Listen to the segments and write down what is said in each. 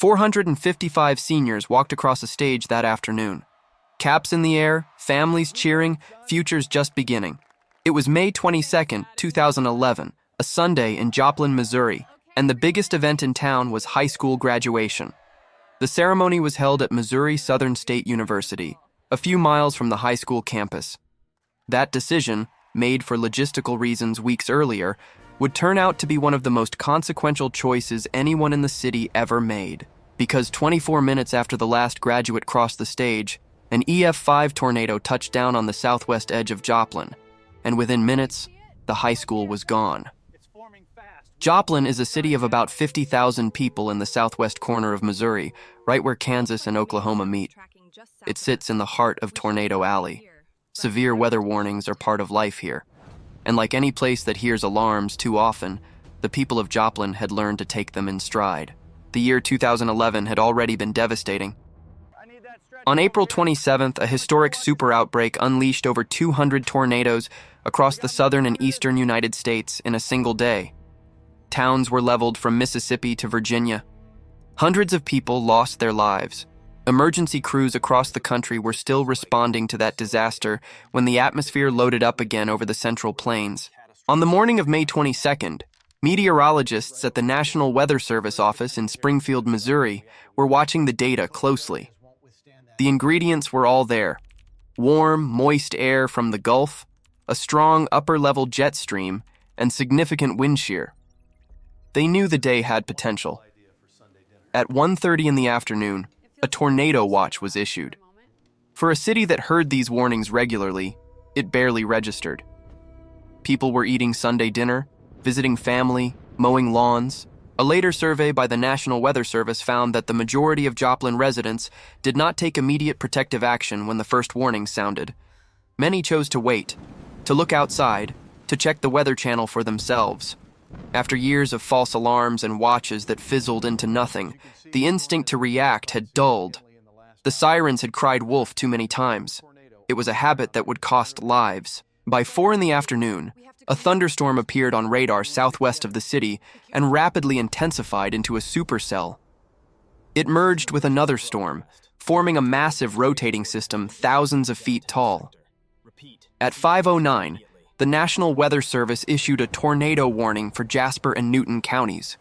455 seniors walked across a stage that afternoon. Caps in the air, families cheering, futures just beginning. It was May 22, 2011, a Sunday in Joplin, Missouri, and the biggest event in town was high school graduation. The ceremony was held at Missouri Southern State University, a few miles from the high school campus. That decision, made for logistical reasons weeks earlier, would turn out to be one of the most consequential choices anyone in the city ever made, because 24 minutes after the last graduate crossed the stage, an EF5 tornado touched down on the southwest edge of Joplin, and within minutes, the high school was gone. Joplin is a city of about 50,000 people in the southwest corner of Missouri, right where Kansas and Oklahoma meet. It sits in the heart of Tornado Alley. Severe weather warnings are part of life here. And like any place that hears alarms too often, the people of Joplin had learned to take them in stride. The year 2011 had already been devastating. On April 27th, a historic super outbreak unleashed over 200 tornadoes across the southern and eastern United States in a single day. Towns were leveled from Mississippi to Virginia. Hundreds of people lost their lives. Emergency crews across the country were still responding to that disaster when the atmosphere loaded up again over the Central Plains. On the morning of May 22nd, meteorologists at the National Weather Service office in Springfield, Missouri, were watching the data closely. The ingredients were all there: warm, moist air from the Gulf, a strong upper-level jet stream, and significant wind shear. They knew the day had potential. At 1:30 in the afternoon, a tornado watch was issued. For a city that heard these warnings regularly, it barely registered. People were eating Sunday dinner, visiting family, mowing lawns. A later survey by the National Weather Service found that the majority of Joplin residents did not take immediate protective action when the first warning sounded. Many chose to wait, to look outside, to check the Weather Channel for themselves. After years of false alarms and watches that fizzled into nothing, the instinct to react had dulled. The sirens had cried wolf too many times. It was a habit that would cost lives. By 4 in the afternoon, a thunderstorm appeared on radar southwest of the city and rapidly intensified into a supercell. It merged with another storm, forming a massive rotating system thousands of feet tall. At 5:09, the National Weather Service issued a tornado warning for Jasper and Newton counties.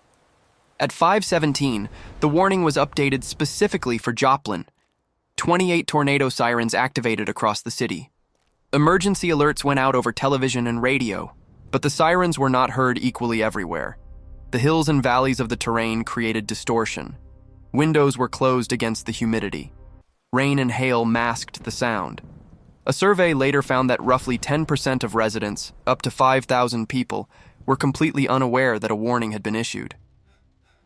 At 5:17, the warning was updated specifically for Joplin. 28 tornado sirens activated across the city. Emergency alerts went out over television and radio, but the sirens were not heard equally everywhere. The hills and valleys of the terrain created distortion. Windows were closed against the humidity. Rain and hail masked the sound. A survey later found that roughly 10% of residents, up to 5,000 people, were completely unaware that a warning had been issued.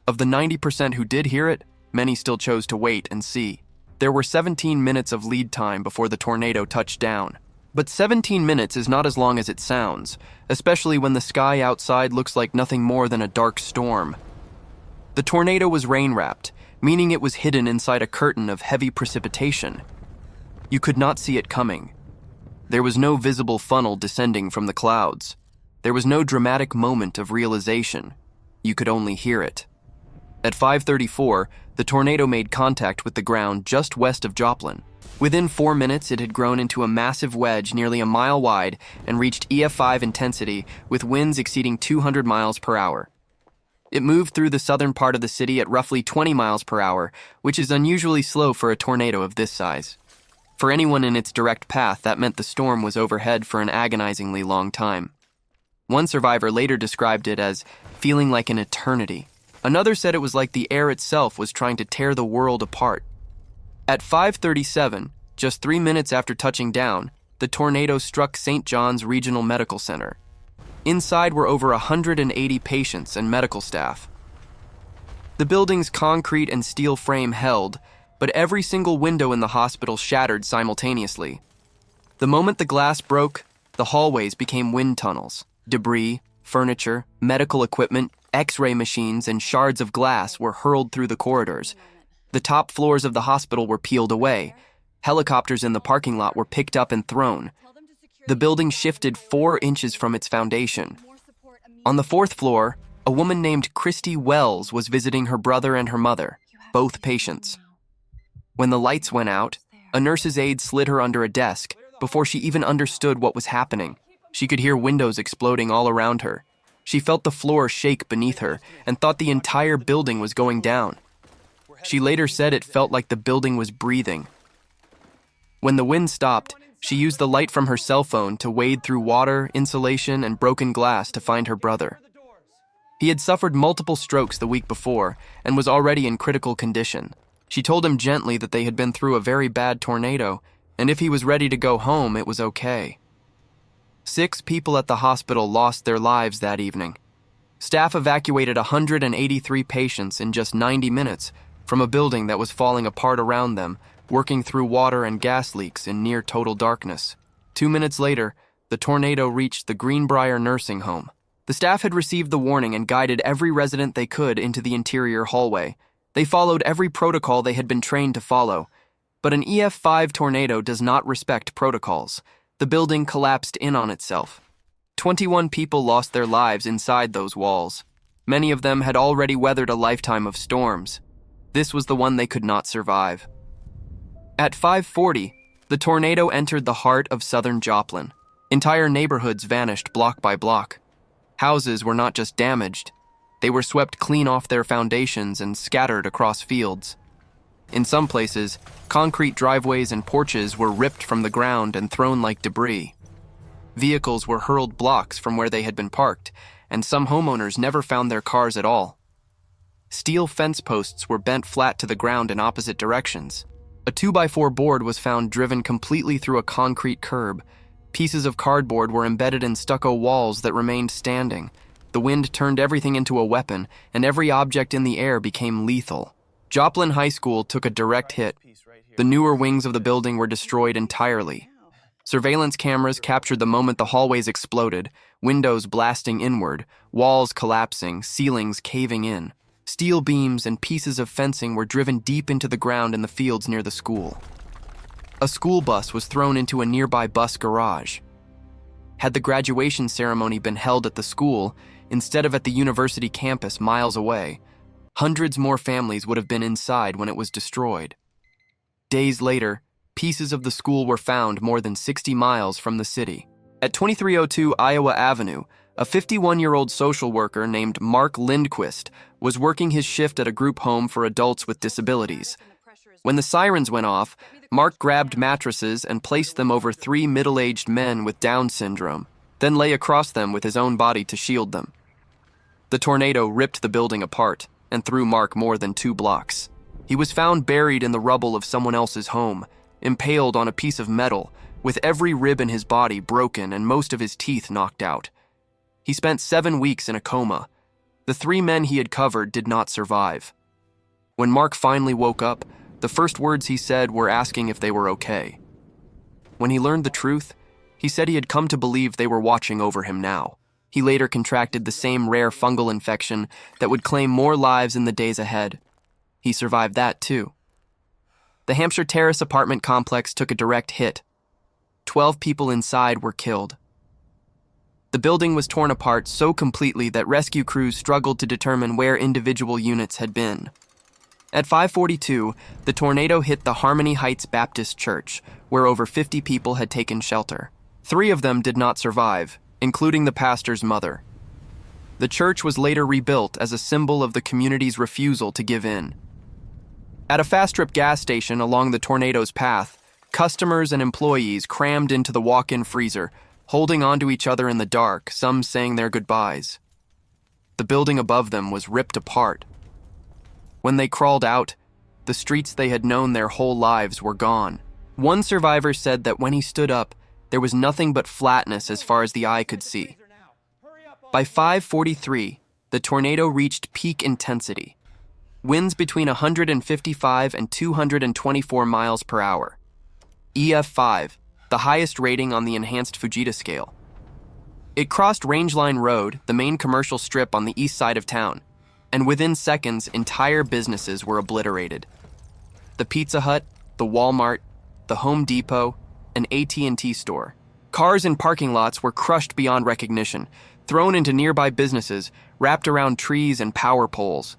Of the 90% who did hear it, many still chose to wait and see. There were 17 minutes of lead time before the tornado touched down. But 17 minutes is not as long as it sounds, especially when the sky outside looks like nothing more than a dark storm. The tornado was rain-wrapped, meaning it was hidden inside a curtain of heavy precipitation. You could not see it coming. There was no visible funnel descending from the clouds. There was no dramatic moment of realization. You could only hear it. At 5:34, the tornado made contact with the ground just west of Joplin. Within 4 minutes, it had grown into a massive wedge nearly a mile wide and reached EF5 intensity with winds exceeding 200 miles per hour. It moved through the southern part of the city at roughly 20 miles per hour, which is unusually slow for a tornado of this size. For anyone in its direct path, that meant the storm was overhead for an agonizingly long time. One survivor later described it as feeling like an eternity. Another said it was like the air itself was trying to tear the world apart. At 5:37, just 3 minutes after touching down, the tornado struck St. John's Regional Medical Center. Inside were over 180 patients and medical staff. The building's concrete and steel frame held, but every single window in the hospital shattered simultaneously. The moment the glass broke, the hallways became wind tunnels. Debris, furniture, medical equipment, X-ray machines, and shards of glass were hurled through the corridors. The top floors of the hospital were peeled away. Helicopters in the parking lot were picked up and thrown. The building shifted 4 inches from its foundation. On the 4th floor, a woman named Christy Wells was visiting her brother and her mother. both patients. When the lights went out, a nurse's aide slid her under a desk before she even understood what was happening. She could hear windows exploding all around her. She felt the floor shake beneath her and thought the entire building was going down. She later said it felt like the building was breathing. When the wind stopped, she used the light from her cell phone to wade through water, insulation, and broken glass to find her brother. He had suffered multiple strokes the week before and was already in critical condition. She told him gently that they had been through a very bad tornado, and if he was ready to go home, it was okay. 6 people at the hospital lost their lives that evening. Staff evacuated 183 patients in just 90 minutes from a building that was falling apart around them, working through water and gas leaks in near total darkness. 2 minutes later, the tornado reached the Greenbrier nursing home. The staff had received the warning and guided every resident they could into the interior hallway. They followed every protocol they had been trained to follow. But an EF5 tornado does not respect protocols. The building collapsed in on itself. 21 people lost their lives inside those walls. Many of them had already weathered a lifetime of storms. This was the one they could not survive. At 5:40, the tornado entered the heart of southern Joplin. Entire neighborhoods vanished block by block. Houses were not just damaged, they were swept clean off their foundations and scattered across fields. In some places, concrete driveways and porches were ripped from the ground and thrown like debris. Vehicles were hurled blocks from where they had been parked, and some homeowners never found their cars at all. Steel fence posts were bent flat to the ground in opposite directions. A 2x4 board was found driven completely through a concrete curb. Pieces of cardboard were embedded in stucco walls that remained standing. The wind turned everything into a weapon, and every object in the air became lethal. Joplin High School took a direct hit. The newer wings of the building were destroyed entirely. Surveillance cameras captured the moment the hallways exploded, windows blasting inward, walls collapsing, ceilings caving in. Steel beams and pieces of fencing were driven deep into the ground in the fields near the school. A school bus was thrown into a nearby bus garage. Had the graduation ceremony been held at the school instead of at the university campus miles away, hundreds more families would have been inside when it was destroyed. Days later, pieces of the school were found more than 60 miles from the city. At 2302 Iowa Avenue, a 51-year-old social worker named Mark Lindquist was working his shift at a group home for adults with disabilities. When the sirens went off, Mark grabbed mattresses and placed them over 3 middle-aged men with Down syndrome, then lay across them with his own body to shield them. The tornado ripped the building apart and threw Mark more than 2 blocks. He was found buried in the rubble of someone else's home, impaled on a piece of metal, with every rib in his body broken and most of his teeth knocked out. He spent 7 weeks in a coma. The 3 men he had covered did not survive. When Mark finally woke up, the first words he said were asking if they were okay. When he learned the truth, he said he had come to believe they were watching over him now. He later contracted the same rare fungal infection that would claim more lives in the days ahead. He survived that too. The Hampshire Terrace apartment complex took a direct hit. 12 people inside were killed. The building was torn apart so completely that rescue crews struggled to determine where individual units had been. At 5:42, the tornado hit the Harmony Heights Baptist Church, where over 50 people had taken shelter. 3 of them did not survive, including the pastor's mother. The church was later rebuilt as a symbol of the community's refusal to give in. At a Fast Trip gas station along the tornado's path, customers and employees crammed into the walk-in freezer, holding onto each other in the dark, some saying their goodbyes. The building above them was ripped apart. When they crawled out, the streets they had known their whole lives were gone. One survivor said that when he stood up, there was nothing but flatness as far as the eye could see. By 5:43, the tornado reached peak intensity. Winds between 155 and 224 miles per hour. EF5, the highest rating on the enhanced Fujita scale. It crossed Rangeline Road, the main commercial strip on the east side of town, and within seconds, entire businesses were obliterated. The Pizza Hut, the Walmart, the Home Depot, an AT&T store. Cars in parking lots were crushed beyond recognition, thrown into nearby businesses, wrapped around trees and power poles.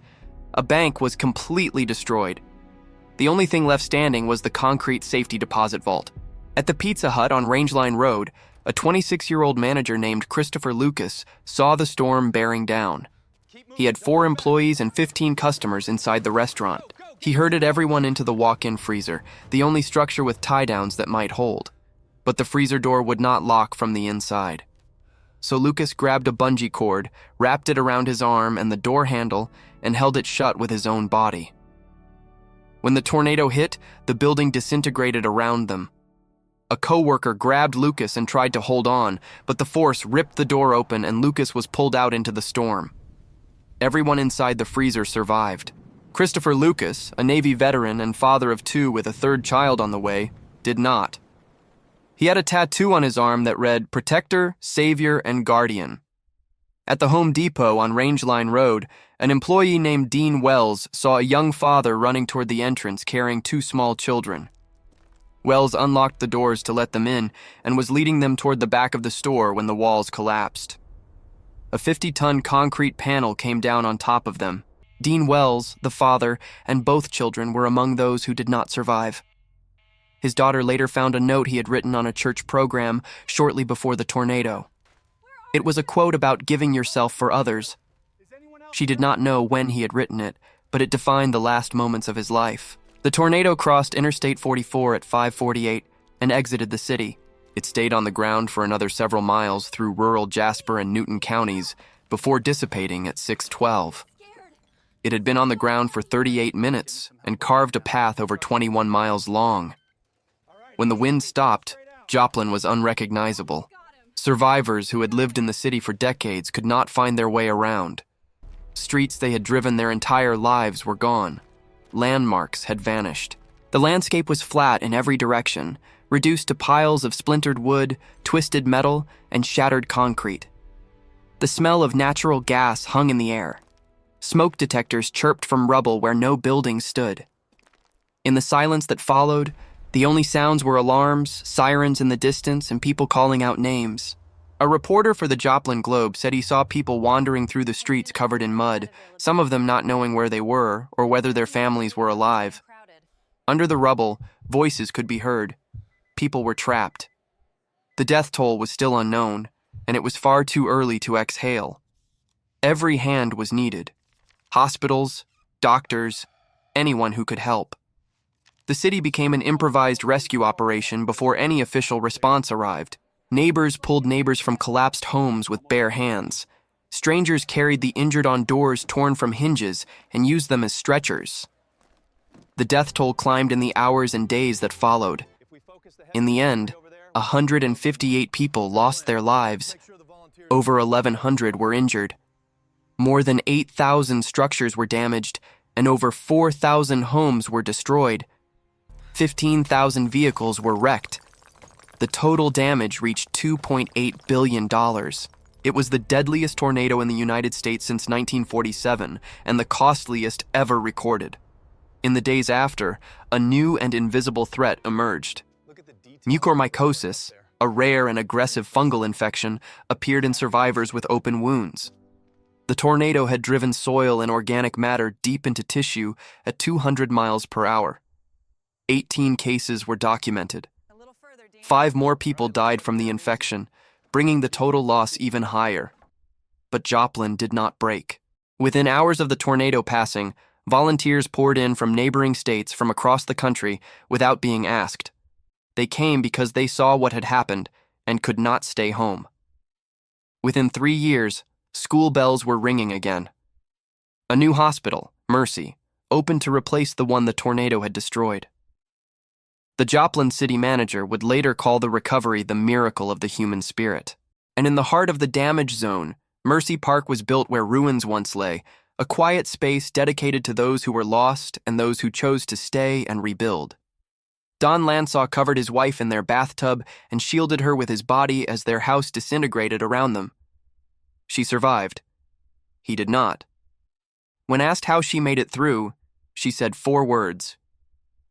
A bank was completely destroyed. The only thing left standing was the concrete safety deposit vault. At the Pizza Hut on Rangeline Road, a 26-year-old manager named Christopher Lucas saw the storm bearing down. He had 4 employees and 15 customers inside the restaurant. He herded everyone into the walk-in freezer, the only structure with tie-downs that might hold. But the freezer door would not lock from the inside. So Lucas grabbed a bungee cord, wrapped it around his arm and the door handle, and held it shut with his own body. When the tornado hit, the building disintegrated around them. A coworker grabbed Lucas and tried to hold on, but the force ripped the door open and Lucas was pulled out into the storm. Everyone inside the freezer survived. Christopher Lucas, a Navy veteran and father of 2 with a 3rd child on the way, did not. He had a tattoo on his arm that read, "Protector, Savior, and Guardian." At the Home Depot on Rangeline Road, an employee named Dean Wells saw a young father running toward the entrance carrying 2 small children. Wells unlocked the doors to let them in and was leading them toward the back of the store when the walls collapsed. A 50-ton concrete panel came down on top of them. Dean Wells, the father, and both children were among those who did not survive. His daughter later found a note he had written on a church program shortly before the tornado. It was a quote about giving yourself for others. She did not know when he had written it, but it defined the last moments of his life. The tornado crossed Interstate 44 at 5:48 and exited the city. It stayed on the ground for another several miles through rural Jasper and Newton counties before dissipating at 6:12. It had been on the ground for 38 minutes and carved a path over 21 miles long. When the wind stopped, Joplin was unrecognizable. Survivors who had lived in the city for decades could not find their way around. Streets they had driven their entire lives were gone. Landmarks had vanished. The landscape was flat in every direction, reduced to piles of splintered wood, twisted metal, and shattered concrete. The smell of natural gas hung in the air. Smoke detectors chirped from rubble where no building stood. In the silence that followed, the only sounds were alarms, sirens in the distance, and people calling out names. A reporter for the Joplin Globe said he saw people wandering through the streets covered in mud, some of them not knowing where they were or whether their families were alive. Under the rubble, voices could be heard. People were trapped. The death toll was still unknown, and it was far too early to exhale. Every hand was needed. Hospitals, doctors, anyone who could help. The city became an improvised rescue operation before any official response arrived. Neighbors pulled neighbors from collapsed homes with bare hands. Strangers carried the injured on doors torn from hinges and used them as stretchers. The death toll climbed in the hours and days that followed. In the end, 158 people lost their lives. Over 1,100 were injured. More than 8,000 structures were damaged, and over 4,000 homes were destroyed. 15,000 vehicles were wrecked. The total damage reached $2.8 billion. It was the deadliest tornado in the United States since 1947 and the costliest ever recorded. In the days after, a new and invisible threat emerged. Mucormycosis, a rare and aggressive fungal infection, appeared in survivors with open wounds. The tornado had driven soil and organic matter deep into tissue at 200 miles per hour. 18 cases were documented. 5 more people died from the infection, bringing the total loss even higher. But Joplin did not break. Within hours of the tornado passing, volunteers poured in from neighboring states from across the country without being asked. They came because they saw what had happened and could not stay home. Within 3 years, school bells were ringing again. A new hospital, Mercy, opened to replace the one the tornado had destroyed. The Joplin city manager would later call the recovery the miracle of the human spirit. And in the heart of the damage zone, Mercy Park was built where ruins once lay, a quiet space dedicated to those who were lost and those who chose to stay and rebuild. Don Lansaw covered his wife in their bathtub and shielded her with his body as their house disintegrated around them. She survived. He did not. When asked how she made it through, she said 4 words.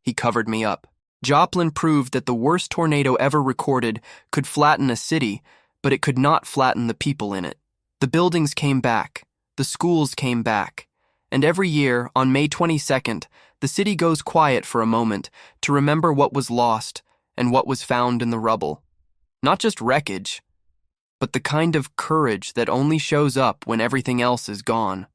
He covered me up. Joplin proved that the worst tornado ever recorded could flatten a city, but it could not flatten the people in it. The buildings came back, the schools came back, And every year, on May 22nd, the city goes quiet for a moment to remember what was lost and what was found in the rubble. Not just wreckage, but the kind of courage that only shows up when everything else is gone.